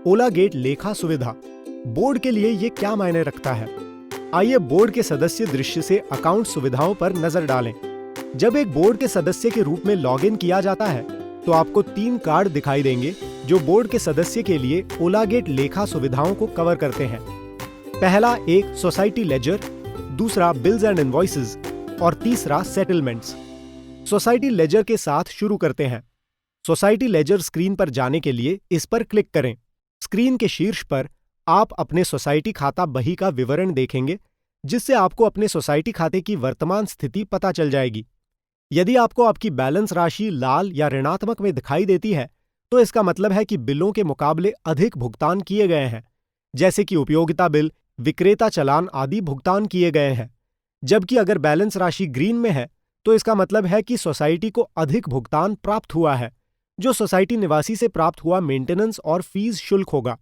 ओला gate लेखा सुविधा board के लिए ये क्या मायने रखता है? आइए बोर्ड के सदस्य दृश्य से अकाउंट सुविधाओं पर नजर डालें। जब एक बोर्ड के सदस्य के रूप में लॉगिन किया जाता है तो आपको 3 कार्ड दिखाई देंगे जो बोर्ड के सदस्य के लिए ओला गेट लेखा सुविधाओं को कवर करते हैं। पहला एक सोसाइटी लेजर, दूसरा बिल्स एंड इनवॉइसेस और तीसरा सेटलमेंट्स। सोसाइटी लेजर के साथ शुरू करते हैं। सोसाइटी लेजर स्क्रीन पर जाने के लिए इस पर क्लिक करें। स्क्रीन के शीर्ष पर आप अपने सोसाइटी खाता बही का विवरण देखेंगे, जिससे आपको अपने सोसाइटी खाते की वर्तमान स्थिति पता चल जाएगी। यदि आपको आपकी बैलेंस राशि लाल या ऋणात्मक में दिखाई देती है, तो इसका मतलब है कि बिलों के मुकाबले अधिक भुगतान किए गए हैं, जैसे कि उपयोगिता बिल, विक्रेता चालान आदि भुगतान किए गए हैं। जबकि अगर बैलेंस राशि ग्रीन में है, तो इसका मतलब है कि सोसाइटी को अधिक भुगतान प्राप्त हुआ है, जो सोसाइटी निवासी से प्राप्त हुआ मेंटेनेंस और फीस शुल्क होगा।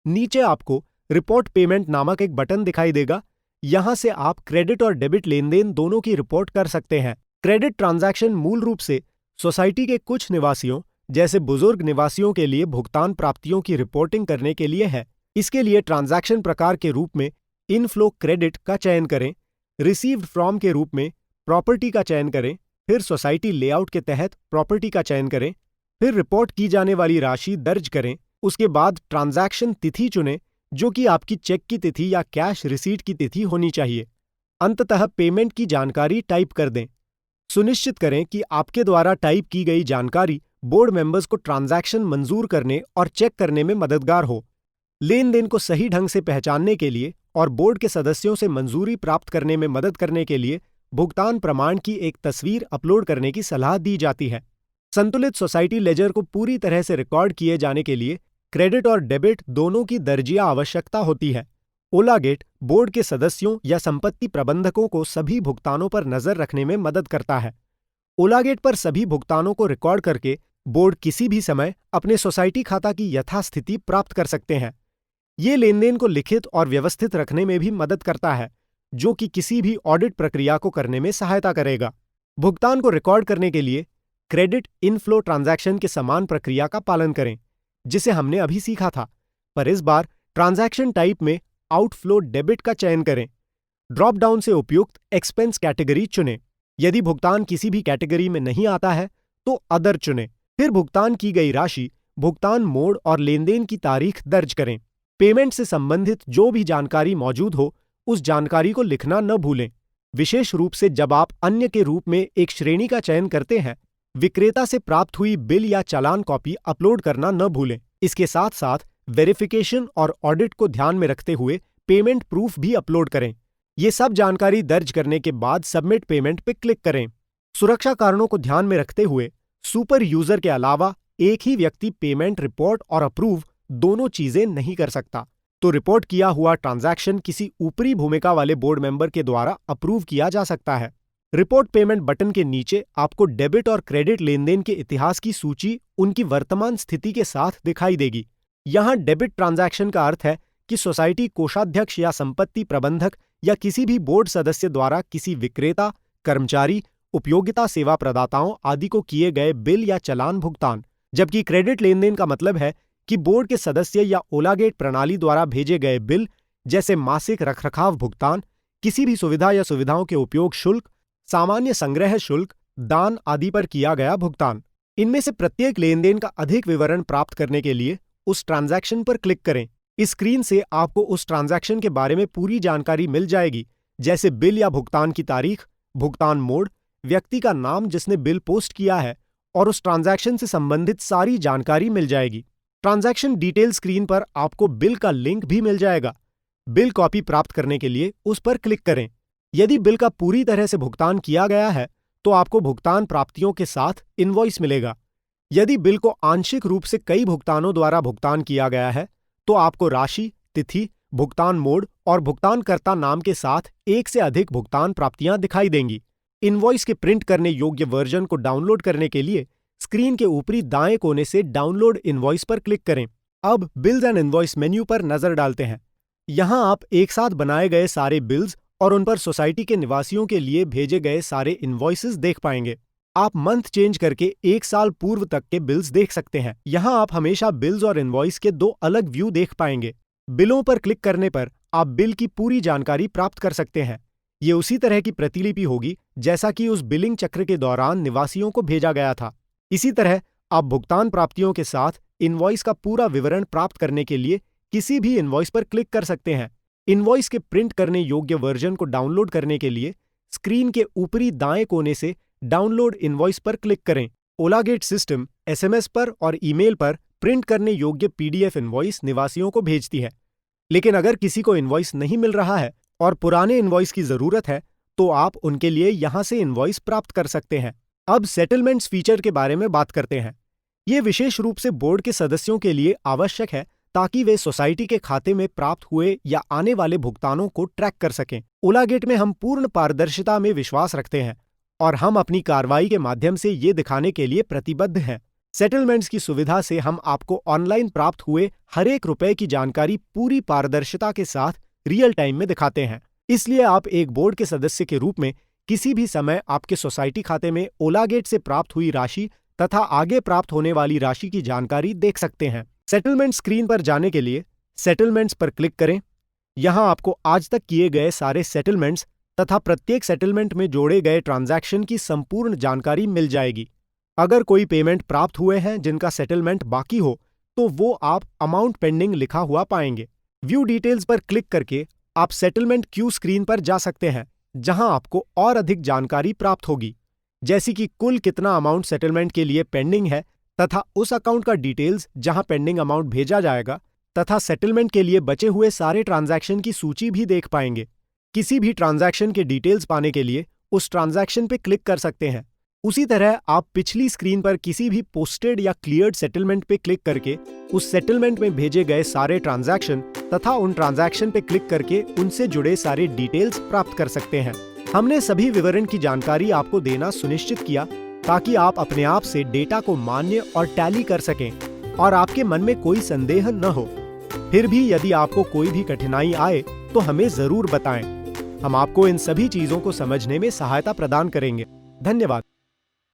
नीचे आपको रिपोर्ट पेमेंट नामक एक बटन दिखाई देगा। यहां से आप क्रेडिट और डेबिट लेन देन दोनों की रिपोर्ट कर सकते हैं। क्रेडिट ट्रांजैक्शन मूल रूप से सोसाइटी के कुछ निवासियों जैसे बुजुर्ग निवासियों के लिए भुगतान प्राप्तियों की रिपोर्टिंग करने के लिए है। इसके लिए ट्रांजैक्शन प्रकार के रूप में इनफ्लो क्रेडिट का चयन करें, रिसीव्ड फ्रॉम के रूप में प्रॉपर्टी का चयन करें, फिर सोसाइटी लेआउट के तहत प्रॉपर्टी का चयन करें, फिर रिपोर्ट की जाने वाली राशि दर्ज करें। उसके बाद ट्रांजैक्शन तिथि चुनें, जो कि आपकी चेक की तिथि या कैश रिसीट की तिथि होनी चाहिए। अंततः पेमेंट की जानकारी टाइप कर दें। सुनिश्चित करें कि आपके द्वारा टाइप की गई जानकारी बोर्ड मेंबर्स को ट्रांजैक्शन मंजूर करने और चेक करने में मददगार हो। लेन देन को सही ढंग से पहचानने के लिए और बोर्ड के सदस्यों से मंजूरी प्राप्त करने में मदद करने के लिए भुगतान प्रमाण की एक तस्वीर अपलोड करने की सलाह दी जाती है। संतुलित सोसाइटी लेजर को पूरी तरह से रिकॉर्ड किए जाने के लिए क्रेडिट और डेबिट दोनों की दर्जिया आवश्यकता होती है। ओला गेट बोर्ड के सदस्यों या संपत्ति प्रबंधकों को सभी भुगतानों पर नजर रखने में मदद करता है। ओला गेट पर सभी भुगतानों को रिकॉर्ड करके बोर्ड किसी भी समय अपने सोसाइटी खाता की यथास्थिति प्राप्त कर सकते हैं। ये लेन देन को लिखित और व्यवस्थित रखने में भी मदद करता है, जो कि किसी भी ऑडिट प्रक्रिया को करने में सहायता करेगा। भुगतान को रिकॉर्ड करने के लिए क्रेडिट इनफ्लो ट्रांजैक्शन के समान प्रक्रिया का पालन करें, जिसे हमने अभी सीखा था, पर इस बार ट्रांजैक्शन टाइप में आउटफ्लो डेबिट का चयन करें। ड्रॉप डाउन से उपयुक्त एक्सपेंस कैटेगरी चुनें। यदि भुगतान किसी भी कैटेगरी में नहीं आता है तो अदर चुनें। फिर भुगतान की गई राशि, भुगतान मोड और लेनदेन की तारीख दर्ज करें। पेमेंट से संबंधित जो भी जानकारी मौजूद हो, उस जानकारी को लिखना न भूलें। विशेष रूप से जब आप अन्य के रूप में एक श्रेणी का चयन करते हैं, विक्रेता से प्राप्त हुई बिल या चालान कॉपी अपलोड करना न भूलें। इसके साथ साथ वेरिफिकेशन और ऑडिट को ध्यान में रखते हुए पेमेंट प्रूफ भी अपलोड करें। ये सब जानकारी दर्ज करने के बाद सबमिट पेमेंट पे क्लिक करें। सुरक्षा कारणों को ध्यान में रखते हुए सुपर यूजर के अलावा एक ही व्यक्ति पेमेंट रिपोर्ट और अप्रूव दोनों चीजें नहीं कर सकता, तो रिपोर्ट किया हुआ ट्रांजैक्शन किसी ऊपरी भूमिका वाले बोर्ड मेंबर के द्वारा अप्रूव किया जा सकता है। रिपोर्ट पेमेंट बटन के नीचे आपको डेबिट और क्रेडिट लेनदेन के इतिहास की सूची उनकी वर्तमान स्थिति के साथ दिखाई देगी। यहां डेबिट ट्रांजैक्शन का अर्थ है कि सोसाइटी कोषाध्यक्ष या संपत्ति प्रबंधक या किसी भी बोर्ड सदस्य द्वारा किसी विक्रेता, कर्मचारी, उपयोगिता सेवा प्रदाताओं आदि को किए गए बिल या चालान भुगतान। जबकि क्रेडिट लेनदेन का मतलब है कि बोर्ड के सदस्य या ओला गेट प्रणाली द्वारा भेजे गए बिल, जैसे मासिक रखरखाव भुगतान, किसी भी सुविधा या सुविधाओं के उपयोग शुल्क, सामान्य संग्रह शुल्क, दान आदि पर किया गया भुगतान। इनमें से प्रत्येक लेनदेन का अधिक विवरण प्राप्त करने के लिए उस ट्रांजैक्शन पर क्लिक करें। इस स्क्रीन से आपको उस ट्रांजैक्शन के बारे में पूरी जानकारी मिल जाएगी, जैसे बिल या भुगतान की तारीख, भुगतान मोड, व्यक्ति का नाम जिसने बिल पोस्ट किया है और उस ट्रांजैक्शन से संबंधित सारी जानकारी मिल जाएगी। ट्रांजैक्शन डिटेल स्क्रीन पर आपको बिल का लिंक भी मिल जाएगा। बिल कॉपी प्राप्त करने के लिए उस पर क्लिक करें। यदि बिल का पूरी तरह से भुगतान किया गया है तो आपको भुगतान प्राप्तियों के साथ इनवॉइस मिलेगा। यदि बिल को आंशिक रूप से कई भुगतानों द्वारा भुगतान किया गया है तो आपको राशि, तिथि, भुगतान मोड और भुगतानकर्ता नाम के साथ एक से अधिक भुगतान प्राप्तियां दिखाई देंगी। इनवॉइस के प्रिंट करने योग्य वर्जन को डाउनलोड करने के लिए स्क्रीन के ऊपरी दाएं कोने से डाउनलोड इनवॉइस पर क्लिक करें। अब बिल्स एंड इनवॉइस मेन्यू पर नजर डालते हैं। यहां आप एक साथ बनाए गए सारे बिल्स और उन पर सोसाइटी के निवासियों के लिए भेजे गए सारे इनवॉइसेस देख पाएंगे। आप मंथ चेंज करके 1 साल पूर्व तक के बिल्स देख सकते हैं। यहाँ आप हमेशा बिल्स और इनवॉइस के 2 अलग व्यू देख पाएंगे। बिलों पर क्लिक करने पर आप बिल की पूरी जानकारी प्राप्त कर सकते हैं। ये उसी तरह की प्रतिलिपि होगी जैसा कि उस बिलिंग चक्र के दौरान निवासियों को भेजा गया था। इसी तरह आप भुगतान प्राप्तियों के साथ इनवॉइस का पूरा विवरण प्राप्त करने के लिए किसी भी इनवॉइस पर क्लिक कर सकते हैं। इनवॉइस के प्रिंट करने योग्य वर्जन को डाउनलोड करने के लिए स्क्रीन के ऊपरी दाएं कोने से डाउनलोड इनवॉइस पर क्लिक करें। ओलागेट सिस्टम एसएमएस पर और ईमेल पर प्रिंट करने योग्य पीडीएफ इनवॉइस निवासियों को भेजती है। लेकिन अगर किसी को इनवॉइस नहीं मिल रहा है और पुराने इनवॉइस की जरूरत है तो आप उनके लिए यहां से इनवॉइस प्राप्त कर सकते हैं। अब सेटलमेंट्स फीचर के बारे में बात करते हैं। ये विशेष रूप से बोर्ड के सदस्यों के लिए आवश्यक है ताकि वे सोसाइटी के खाते में प्राप्त हुए या आने वाले भुगतानों को ट्रैक कर सकें। ओलागेट में हम पूर्ण पारदर्शिता में विश्वास रखते हैं और हम अपनी कार्रवाई के माध्यम से ये दिखाने के लिए प्रतिबद्ध हैं। सेटलमेंट्स की सुविधा से हम आपको ऑनलाइन प्राप्त हुए हर एक रुपए की जानकारी पूरी पारदर्शिता के साथ रियल टाइम में दिखाते हैं। इसलिए आप एक बोर्ड के सदस्य के रूप में किसी भी समय आपके सोसाइटी खाते में ओलागेट से प्राप्त हुई राशि तथा आगे प्राप्त होने वाली राशि की जानकारी देख सकते हैं। सेटलमेंट स्क्रीन पर जाने के लिए सेटलमेंट्स पर क्लिक करें। यहां आपको आज तक किए गए सारे सेटलमेंट्स तथा प्रत्येक सेटलमेंट में जोड़े गए ट्रांजैक्शन की संपूर्ण जानकारी मिल जाएगी। अगर कोई पेमेंट प्राप्त हुए हैं जिनका सेटलमेंट बाकी हो तो वो आप अमाउंट पेंडिंग लिखा हुआ पाएंगे। व्यू डिटेल्स पर क्लिक करके आप सेटलमेंट क्यू स्क्रीन पर जा सकते हैं जहां आपको और अधिक जानकारी प्राप्त होगी, जैसी कि कुल कितना अमाउंट सेटलमेंट के लिए पेंडिंग है तथा उस अकाउंट का डिटेल्स जहां पेंडिंग अमाउंट भेजा जाएगा तथा सेटलमेंट के लिए बचे हुए सारे ट्रांजैक्शन की सूची भी देख पाएंगे। किसी भी ट्रांजैक्शन के डिटेल्स पाने के लिए उस ट्रांजैक्शन पे क्लिक कर सकते हैं। उसी तरह आप पिछली स्क्रीन पर किसी भी पोस्टेड या क्लियर्ड सेटलमेंट पे क्लिक करके उस सेटलमेंट में भेजे गए सारे ट्रांजैक्शन तथा उन ट्रांजैक्शन पे क्लिक करके उनसे जुड़े सारे डिटेल्स प्राप्त कर सकते हैं। हमने सभी विवरण की जानकारी आपको देना सुनिश्चित किया ताकि आप अपने आप से डेटा को मान्य और टैली कर सकें और आपके मन में कोई संदेह न हो। फिर भी यदि आपको कोई भी कठिनाई आए तो हमें जरूर बताएं। हम आपको इन सभी चीजों को समझने में सहायता प्रदान करेंगे। धन्यवाद।